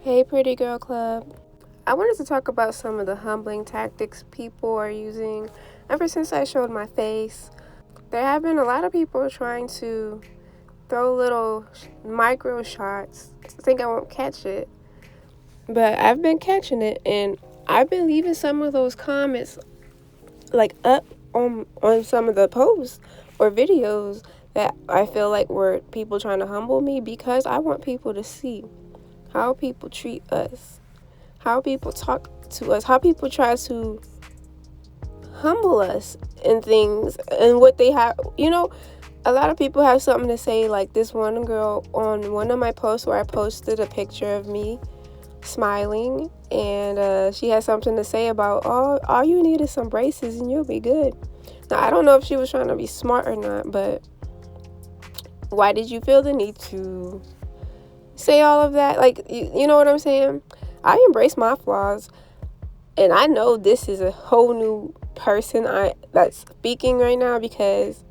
Hey, Pretty Girl Club. I wanted to talk about some of the humbling tactics people are using ever since I showed my face. There have been a lot of people trying to throw little micro shots. I think I won't catch it, but I've been catching it, and I've been leaving some of those comments like up on some of the posts or videos that I feel like were people trying to humble me, because I want people to see how people treat us, how people talk to us, how people try to humble us in things and what they have. A lot of people have something to say, like this one girl on one of my posts where I posted a picture of me smiling, and she had something to say about, oh, all you need is some braces and you'll be good. Now, I don't know if she was trying to be smart or not, but why did you feel the need to say all of that? Like, you know what I'm saying? I embrace my flaws, and I know this is a whole new person that's speaking right now, because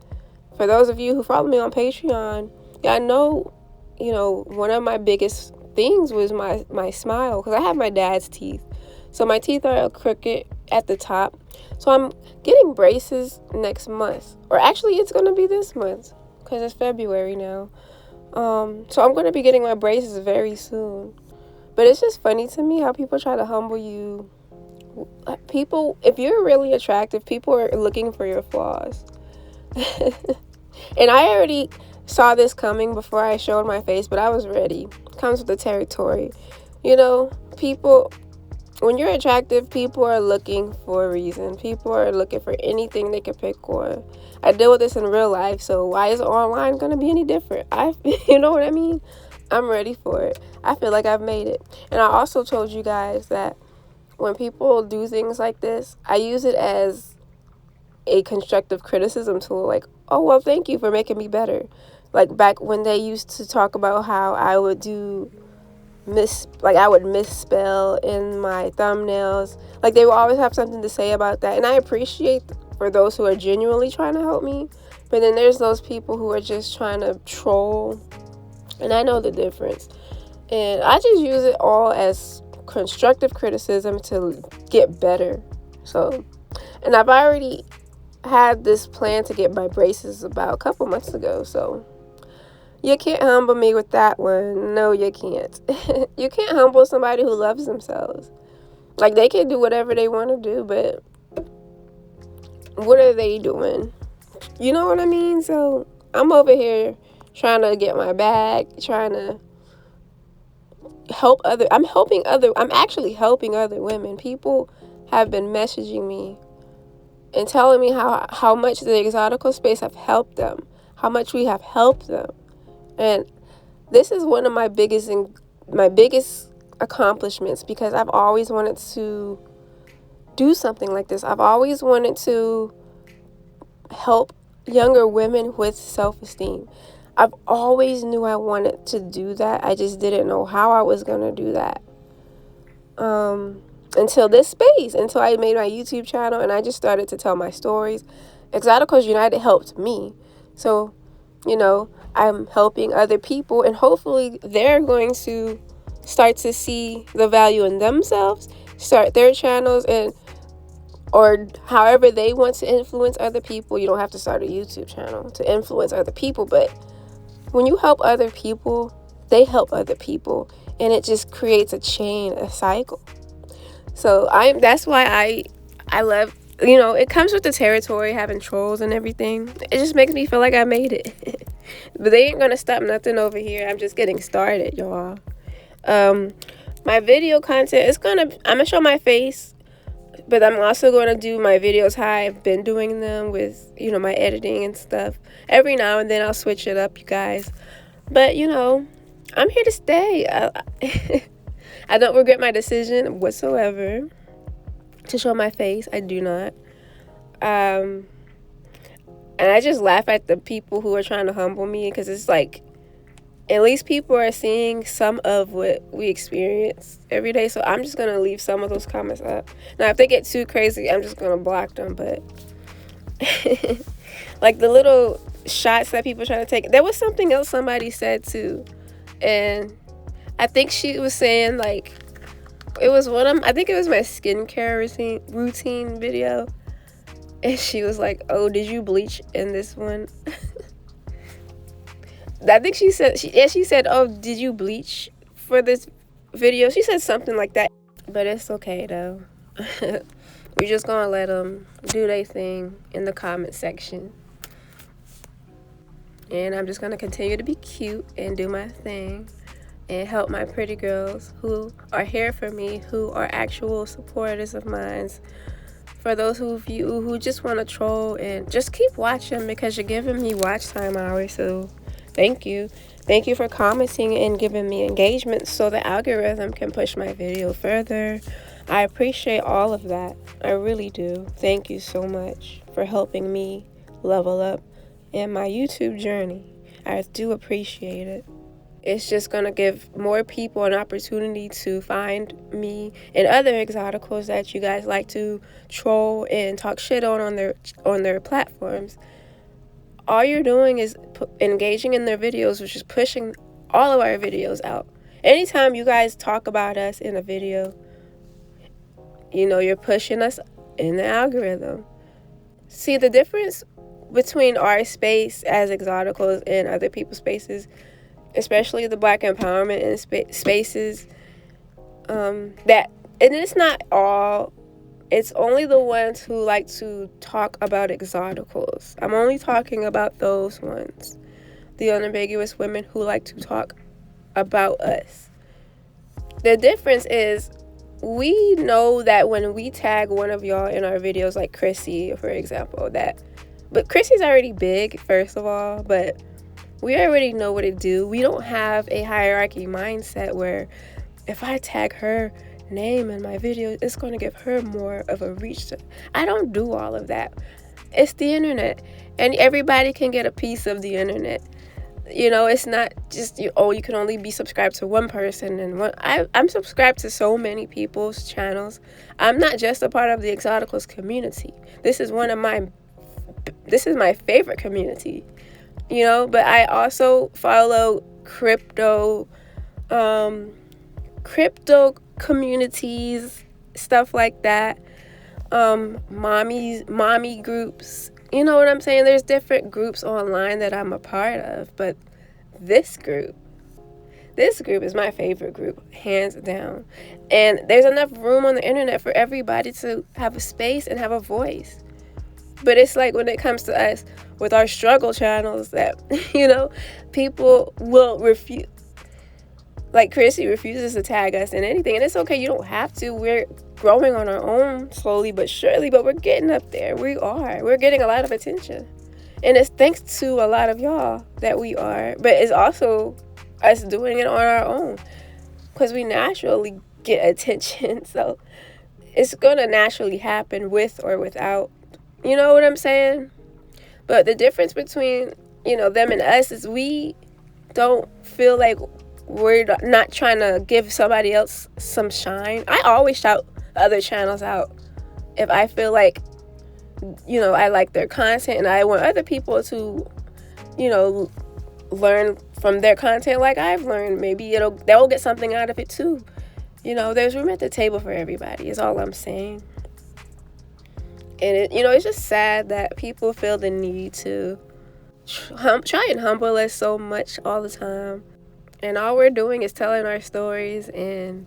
for those of you who follow me on Patreon, I know, one of my biggest things was my smile, because I have my dad's teeth. So my teeth are crooked at the top. So I'm getting braces next month, or actually it's going to be this month, because it's February now. So I'm going to be getting my braces very soon. But it's just funny to me how people try to humble you. People, if you're really attractive, people are looking for your flaws. And I already saw this coming before I showed my face, but I was ready. Comes with the territory. People, when you're attractive, people are looking for a reason. People are looking for anything they can pick on. I deal with this in real life, so why is online going to be any different? You know what I mean? I'm ready for it. I feel like I've made it. And I also told you guys that when people do things like this, I use it as a constructive criticism tool. Like, oh, well, thank you for making me better. Like back when they used to talk about how I would I would misspell in my thumbnails. Like, they will always have something to say about that. And I appreciate for those who are genuinely trying to help me. But then there's those people who are just trying to troll. And I know the difference. And I just use it all as constructive criticism to get better. So, and I've already had this plan to get my braces about a couple months ago. So you can't humble me with that one. No, you can't. You can't humble somebody who loves themselves. Like, they can do whatever they want to do, but what are they doing? You know what I mean? So I'm over here trying to get my bag, trying to I'm actually helping other women. People have been messaging me and telling me how much the Exotical space have helped them, how much we have helped them. And this is one of my biggest accomplishments, because I've always wanted to do something like this. I've always wanted to help younger women with self-esteem. I've always knew I wanted to do that. I just didn't know how I was going to do that. Until I made my YouTube channel and I just started to tell my stories. Exoticals United helped me. So, I'm helping other people, and hopefully they're going to start to see the value in themselves, start their channels, or however they want to influence other people. You don't have to start a YouTube channel to influence other people, but when you help other people, they help other people, and it just creates a cycle. So that's why I love, it comes with the territory, having trolls and everything. It just makes me feel like I made it. But they ain't gonna stop nothing over here. I'm just getting started, y'all. My video content I'm gonna show my face, but I'm also going to do my videos how I've been doing them with, my editing and stuff. Every now and then I'll switch it up, you guys. But, I'm here to stay. I don't regret my decision whatsoever to show my face. I do not. And I just laugh at the people who are trying to humble me, because it's like, at least people are seeing some of what we experience every day. So I'm just going to leave some of those comments up. Now, if they get too crazy, I'm just going to block them. But like the little shots that people try to take. There was something else somebody said too. And I think she was saying like it was I think it was my skincare routine video, and she was like, "Oh, did you bleach in this one?" I think she said, "Oh, did you bleach for this video?" She said something like that, but it's okay though. We're just gonna let them do their thing in the comment section, and I'm just gonna continue to be cute and do my thing and help my pretty girls who are here for me, who are actual supporters of mine. For those who just want to troll, and just keep watching because you're giving me watch time hours. So thank you for commenting and giving me engagement so the algorithm can push my video further. I appreciate all of that. I really do. Thank you so much for helping me level up in my YouTube journey. I do appreciate it. It's just going to give more people an opportunity to find me and other exoticals that you guys like to troll and talk shit on their platforms. All you're doing is engaging in their videos, which is pushing all of our videos out. Anytime you guys talk about us in a video, you're pushing us in the algorithm. See, the difference between our space as exoticals and other people's spaces, especially the Black empowerment in spaces, and it's not all, it's only the ones who like to talk about exoticals. I'm only talking about those ones, the unambiguous women who like to talk about us. The difference is, we know that when we tag one of y'all in our videos, like Chrissy, for example, but Chrissy's already big, first of all, but we already know what to do. We don't have a hierarchy mindset where if I tag her name in my video, it's going to give her more of a reach. I don't do all of that. It's the internet, and everybody can get a piece of the internet. It's not just you can only be subscribed to one person. And I'm subscribed to so many people's channels. I'm not just a part of the Exoticals community. This is my favorite community. But I also follow crypto communities, stuff like that. Mommy groups. You know what I'm saying? There's different groups online that I'm a part of, but this group is my favorite group, hands down. And there's enough room on the internet for everybody to have a space and have a voice. But it's like when it comes to us with our struggle channels that, people will refuse. Like Chrissy refuses to tag us in anything. And it's okay. You don't have to. We're growing on our own slowly but surely. But we're getting up there. We're getting a lot of attention. And it's thanks to a lot of y'all that we are. But it's also us doing it on our own. Because we naturally get attention. So it's going to naturally happen with or without. You know what I'm saying? But the difference between, them and us is we don't feel like we're not trying to give somebody else some shine. I always shout other channels out if I feel like, I like their content and I want other people to, learn from their content like I've learned. Maybe they'll get something out of it too. There's room at the table for everybody is all I'm saying. And it's just sad that people feel the need to try and humble us so much all the time. And all we're doing is telling our stories and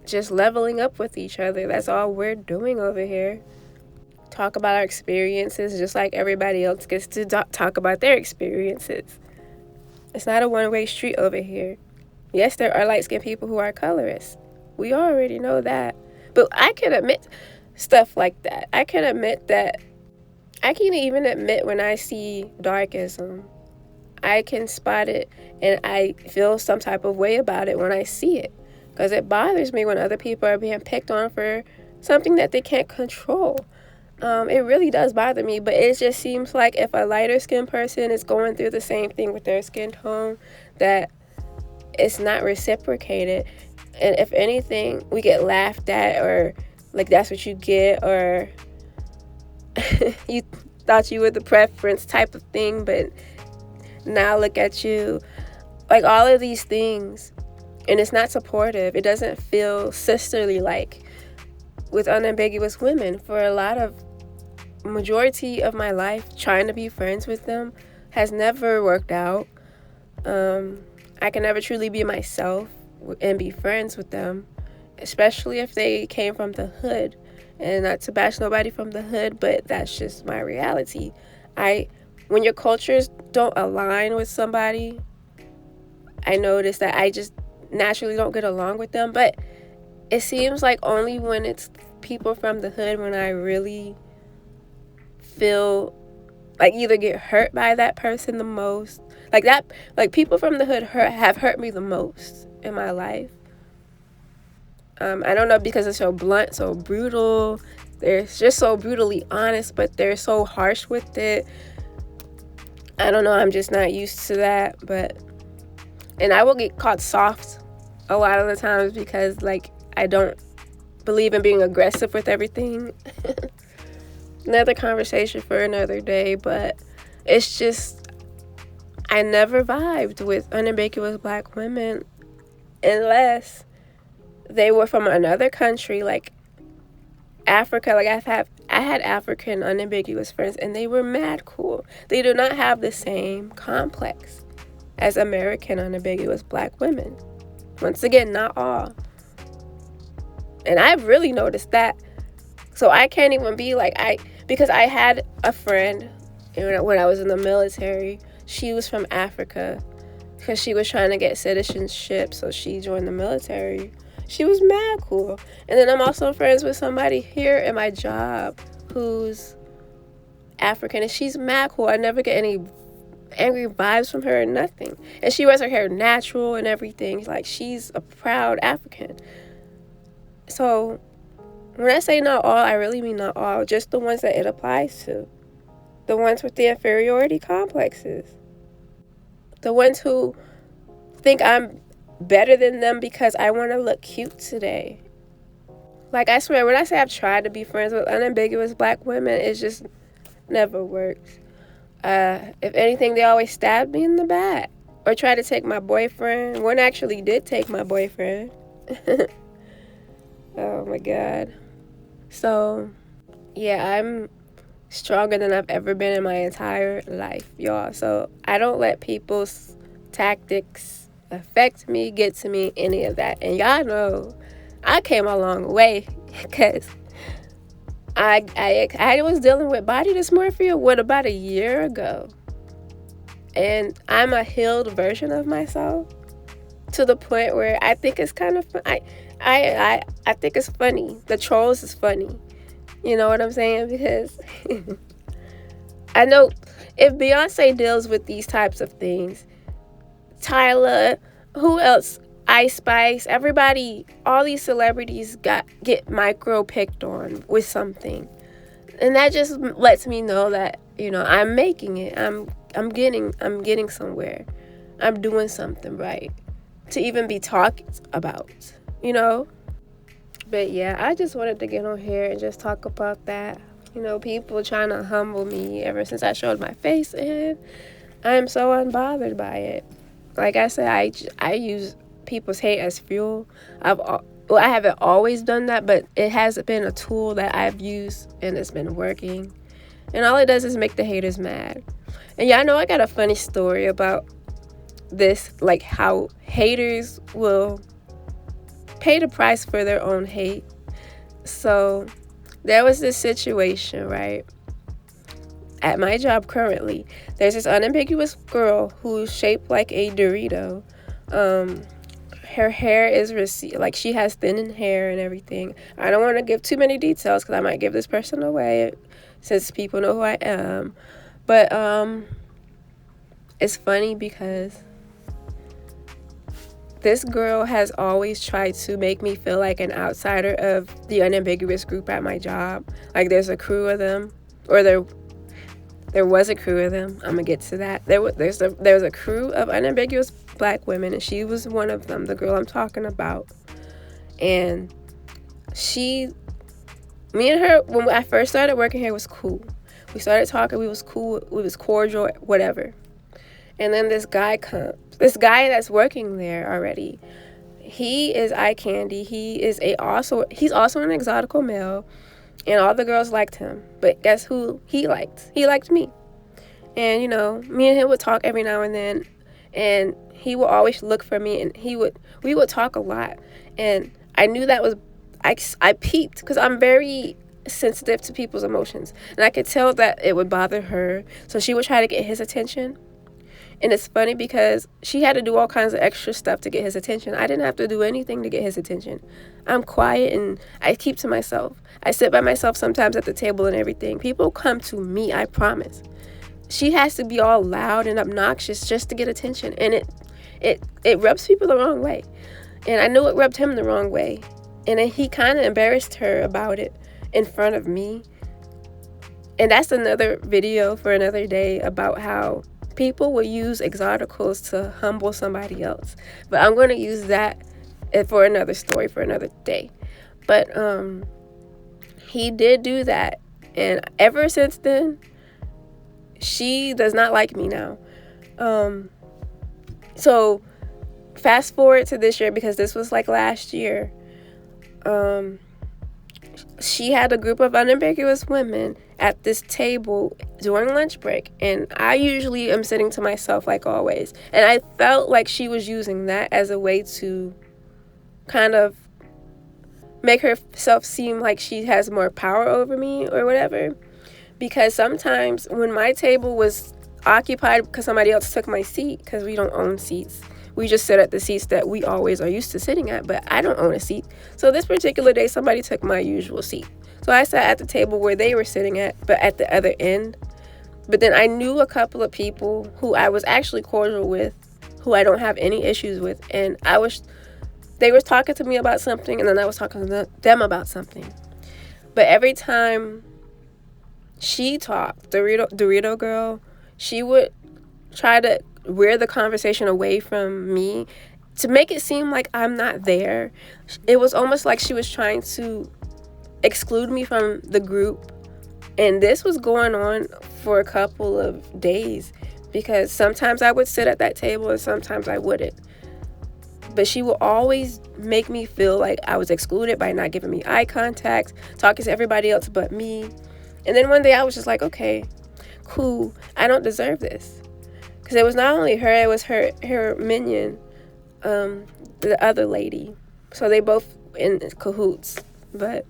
just leveling up with each other. That's all we're doing over here. Talk about our experiences just like everybody else gets to talk about their experiences. It's not a one-way street over here. Yes, there are light-skinned people who are colorists. We already know that. But I can admit stuff like that. I can admit that. I can even admit when I see darkism. I can spot it and I feel some type of way about it when I see it. Because it bothers me when other people are being picked on for something that they can't control. It really does bother me, but it just seems like if a lighter skinned person is going through the same thing with their skin tone, that it's not reciprocated. And if anything, we get laughed at, or like that's what you get, or you thought you were the preference type of thing, but now look at you. Like all of these things, And it's not supportive. It doesn't feel sisterly like with unambiguous women. For a lot of majority of my life, trying to be friends with them has never worked out. I can never truly be myself and be friends with them, especially if they came from the hood. And not to bash nobody from the hood, but that's just my reality. When your cultures don't align with somebody, I notice that I just naturally don't get along with them. But it seems like only when it's people from the hood when I really feel like either get hurt by that person the most. Like people from the hood have hurt me the most in my life. I don't know, because it's so blunt, so brutal. They're just so brutally honest, but they're so harsh with it. I don't know, I'm just not used to that. And I will get caught soft a lot of the times because, like, I don't believe in being aggressive with everything. Another conversation for another day, but it's just, I never vibed with unambiguous black women unless they were from another country, like Africa. Like I had African unambiguous friends, and they were mad cool. They do not have the same complex as American unambiguous black women. Once again, not all. And I've really noticed that. So I can't even be like, because I had a friend when I was in the military. She was from Africa because she was trying to get citizenship, so she joined the military. She was mad cool. And then I'm also friends with somebody here at my job who's African, and she's mad cool. I never get any angry vibes from her or nothing. And she wears her hair natural and everything. Like, she's a proud African. So when I say not all, I really mean not all. Just the ones that it applies to. The ones with the inferiority complexes. The ones who think I'm better than them because I want to look cute today. Like, I swear, when I say I've tried to be friends with unambiguous black women, it just never works. If anything, they always stab me in the back or try to take my boyfriend. One actually did take my boyfriend. Oh my God. So yeah, I'm stronger than I've ever been in my entire life, y'all. So I don't let people's tactics affect me, get to me, any of that. And y'all know I came a long way because I was dealing with body dysmorphia about a year ago. And I'm a healed version of myself to the point where I think it's kind of fun. I think it's funny. The trolls is funny. You know what I'm saying? Because I know if Beyonce deals with these types of things, Tyler, who else? Ice Spice, everybody, all these celebrities get micro picked on with something. And that just lets me know that, I'm making it. I'm getting somewhere. I'm doing something right to even be talked about, But yeah, I just wanted to get on here and just talk about that. People trying to humble me ever since I showed my face, and I'm so unbothered by it. Like I said, I use people's hate as fuel. I haven't always done that, but it has been a tool that I've used, and it's been working. And all it does is make the haters mad. And y'all know I got a funny story about this, like how haters will pay the price for their own hate. So there was this situation, right? At my job currently, there's this unambiguous girl who's shaped like a Dorito. Her hair is like she has thinning hair and everything. I don't want to give too many details because I might give this person away since people know who I am. But it's funny because this girl has always tried to make me feel like an outsider of the unambiguous group at my job. Like, there's a crew of them, or there was a crew of them. I'm gonna get to that. There was a crew of unambiguous black women, and she was one of them, the girl I'm talking about. And me and her, when I first started working here, was cool. We started talking, we was cool, we was cordial, whatever. And then this guy comes. This guy that's working there already he is eye candy. He's also an exotical male, and all the girls liked him. But guess who he liked? He liked me. And me and him would talk every now and then, and he would always look for me, and we would talk a lot. And I knew that was I peeped because I'm very sensitive to people's emotions, and I could tell that it would bother her, so she would try to get his attention. And it's funny because she had to do all kinds of extra stuff to get his attention. I didn't have to do anything to get his attention. I'm quiet and I keep to myself. I sit by myself sometimes at the table and everything. People come to me, I promise. She has to be all loud and obnoxious just to get attention, and it rubs people the wrong way. And I knew it rubbed him the wrong way. And then he kind of embarrassed her about it in front of me. And that's another video for another day about how people will use exoticals to humble somebody else. But I'm going to use that for another story for another day. But he did do that. And ever since then, she does not like me now. So fast forward to this year, because this was like last year. She had a group of unambiguous women at this table during lunch break, and I usually am sitting to myself like always, and I felt like she was using that as a way to kind of make herself seem like she has more power over me or whatever, because sometimes when my table was occupied because somebody else took my seat, because we don't own seats, we just sit at the seats that we always are used to sitting at, but I don't own a seat. So this particular day, somebody took my usual seat. So I sat at the table where they were sitting at, but at the other end. But then I knew a couple of people who I was actually cordial with, who I don't have any issues with. And they were talking to me about something, and then I was talking to them about something. But every time she talked, Dorito girl, she would try to wear the conversation away from me to make it seem like I'm not there. It was almost like she was trying to exclude me from the group. And this was going on for a couple of days, because sometimes I would sit at that table and sometimes I wouldn't. But she would always make me feel like I was excluded by not giving me eye contact, talking to everybody else but me. And then one day I was just like, okay, cool, I don't deserve this. Because it was not only her, it was her minion, the other lady. So they both in cahoots. But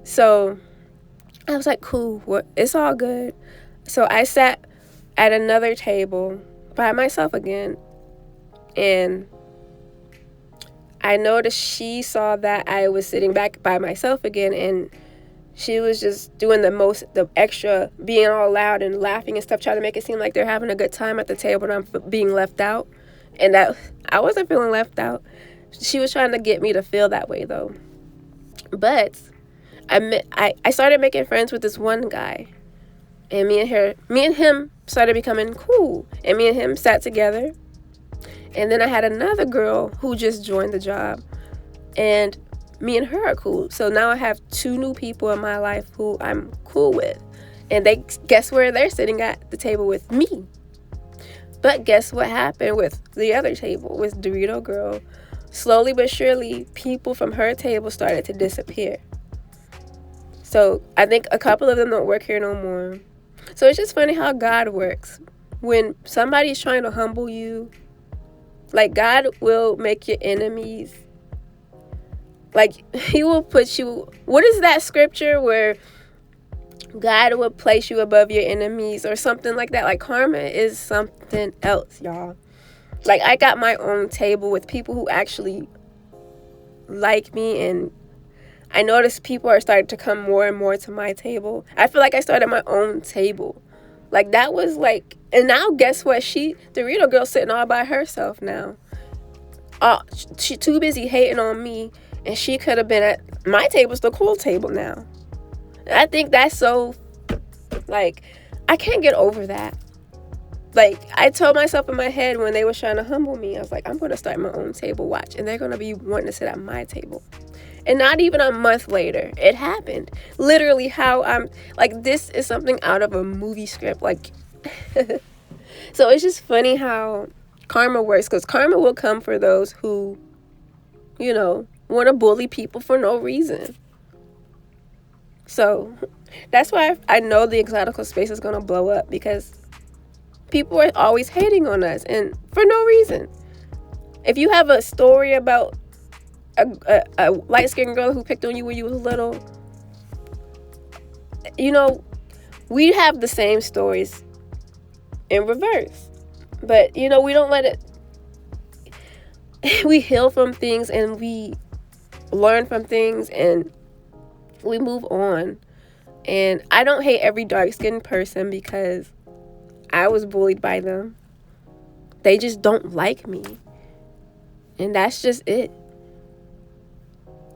so I was like, cool, it's all good. So I sat at another table by myself again, and I noticed she saw that I was sitting back by myself again, and she was just doing the extra, being all loud and laughing and stuff, trying to make it seem like they're having a good time at the table and I'm being left out. And that I wasn't feeling left out. She was trying to get me to feel that way, though. But I started making friends with this one guy, and me and him started becoming cool. And me and him sat together. And then I had another girl who just joined the job, and me and her are cool. So now I have two new people in my life who I'm cool with. And guess where they're sitting at the table with me. But guess what happened with the other table, with Dorito Girl? Slowly but surely, people from her table started to disappear. So I think a couple of them don't work here no more. So it's just funny how God works. When somebody's trying to humble you, like, God will make your enemies, like, he will put you, what is that scripture where God will place you above your enemies or something like that? Like, karma is something else, y'all. Like, I got my own table with people who actually like me, and I noticed people are starting to come more and more to my table. I feel like I started my own table. Like, that was like, and now guess what? The Dorito girl sitting all by herself now. She too busy hating on me, and she could have been at my table's the cool table now. And I think that's so, like, I can't get over that. Like, I told myself in my head when they were trying to humble me, I was like, I'm going to start my own table watch, and they're going to be wanting to sit at my table. And not even a month later, it happened. Literally how I'm, like, this is something out of a movie script. Like, so it's just funny how karma works, because karma will come for those who want to bully people for no reason. So that's why I know the exotical space is going to blow up, because people are always hating on us and for no reason. If you have a story about a light-skinned girl who picked on you when you was little, we have the same stories in reverse. But, we don't let it... We heal from things, and we learn from things, and we move on. And I don't hate every dark-skinned person because I was bullied by them. They just don't like me. And that's just it.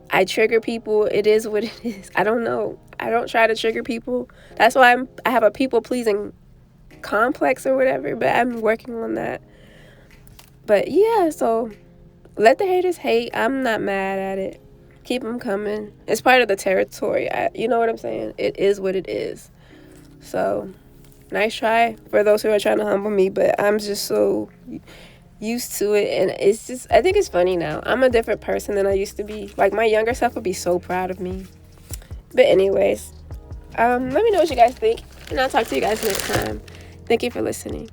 I trigger people. It is what it is. I don't know. I don't try to trigger people. That's why I have a people-pleasing complex or whatever, but I'm working on that. But yeah, so let the haters hate. I'm not mad at it. Keep them coming. It's part of the territory. You know what I'm saying? It is what it is. So, nice try for those who are trying to humble me, but I'm just so used to it, and it's just, I think it's funny now. I'm a different person than I used to be. Like, my younger self would be so proud of me. But anyways, let me know what you guys think, and I'll talk to you guys next time. Thank you for listening.